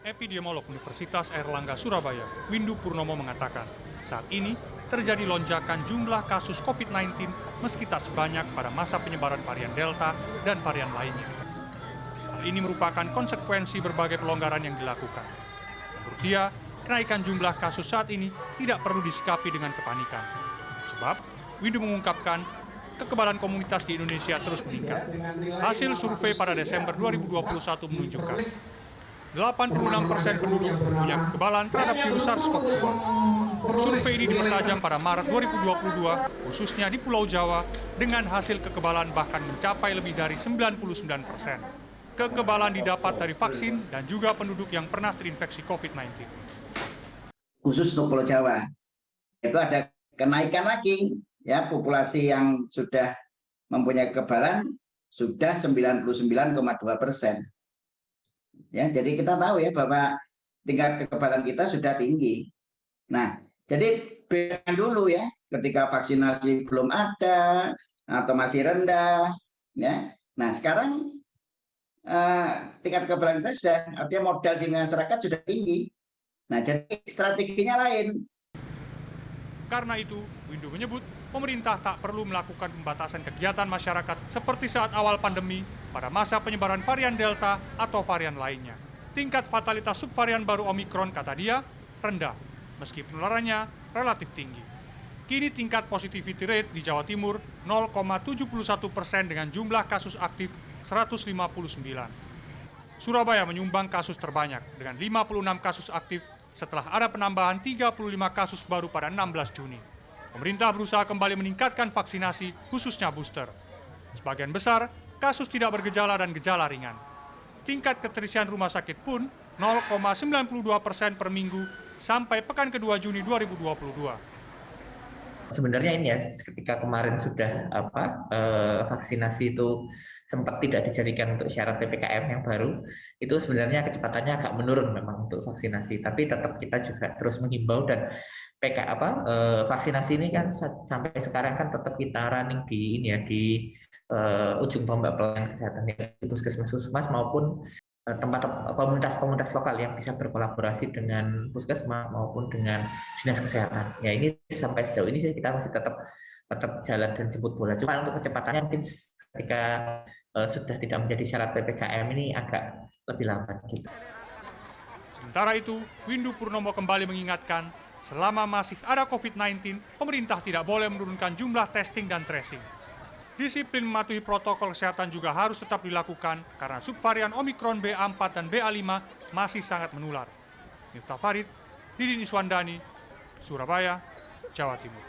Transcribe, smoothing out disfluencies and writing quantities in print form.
Epidemiolog Universitas Airlangga Surabaya, Windu Purnomo mengatakan, saat ini terjadi lonjakan jumlah kasus COVID-19 meski tak sebanyak pada masa penyebaran varian Delta dan varian lainnya. Hal ini merupakan konsekuensi berbagai pelonggaran yang dilakukan. Menurut dia, kenaikan jumlah kasus saat ini tidak perlu disikapi dengan kepanikan. Sebab, Windu mengungkapkan, kekebalan komunitas di Indonesia terus meningkat. Hasil survei pada Desember 2021 menunjukkan 86% penduduk punya kekebalan terhadap virus SARS-CoV-2. Survei ini dipertajam pada Maret 2022, khususnya di Pulau Jawa, dengan hasil kekebalan bahkan mencapai lebih dari 99%. Kekebalan didapat dari vaksin dan juga penduduk yang pernah terinfeksi COVID-19. Khusus untuk Pulau Jawa, itu ada kenaikan lagi, ya, populasi yang sudah mempunyai kekebalan sudah 99,2%. Ya, jadi kita tahu ya bahwa tingkat kekebalan kita sudah tinggi. Nah, jadi bedakan dulu ya, ketika vaksinasi belum ada atau masih rendah, ya. Nah, sekarang tingkat kekebalan kita sudah, artinya modal di masyarakat sudah tinggi. Nah, jadi strateginya lain. Karena itu, Windu menyebut pemerintah tak perlu melakukan pembatasan kegiatan masyarakat seperti saat awal pandemi pada masa penyebaran varian Delta atau varian lainnya. Tingkat fatalitas subvarian baru Omikron, kata dia, rendah, meski penularannya relatif tinggi. Kini tingkat positivity rate di Jawa Timur 0,71% dengan jumlah kasus aktif 159. Surabaya menyumbang kasus terbanyak dengan 56 kasus aktif setelah ada penambahan 35 kasus baru pada 16 Juni. Pemerintah berusaha kembali meningkatkan vaksinasi, khususnya booster. Sebagian besar kasus tidak bergejala dan gejala ringan. Tingkat keterisian rumah sakit pun 0,92% per minggu sampai pekan kedua Juni 2022. Sebenarnya ini ya, ketika kemarin sudah vaksinasi itu sempat tidak dijadikan untuk syarat PPKM yang baru, itu sebenarnya kecepatannya agak menurun memang untuk vaksinasi. Tapi tetap kita juga terus menghimbau dan vaksinasi ini kan sampai sekarang kan tetap kita running di ini ya di ujung tombak pelayanan kesehatan di puskesmas maupun tempat komunitas lokal yang bisa berkolaborasi dengan puskesmas maupun dengan dinas kesehatan. Ya ini sampai sejauh ini sih kita masih tetap jalan dan jemput bola. Cuma untuk kecepatannya mungkin ketika sudah tidak menjadi syarat PPKM ini agak lebih lambat gitu. Sementara itu, Windu Purnomo kembali mengingatkan, selama masih ada COVID-19, pemerintah tidak boleh menurunkan jumlah testing dan tracing. Disiplin mematuhi protokol kesehatan juga harus tetap dilakukan karena subvarian Omikron BA4 dan BA5 masih sangat menular. Miftah Farid, Didin Iswandani, Surabaya, Jawa Timur.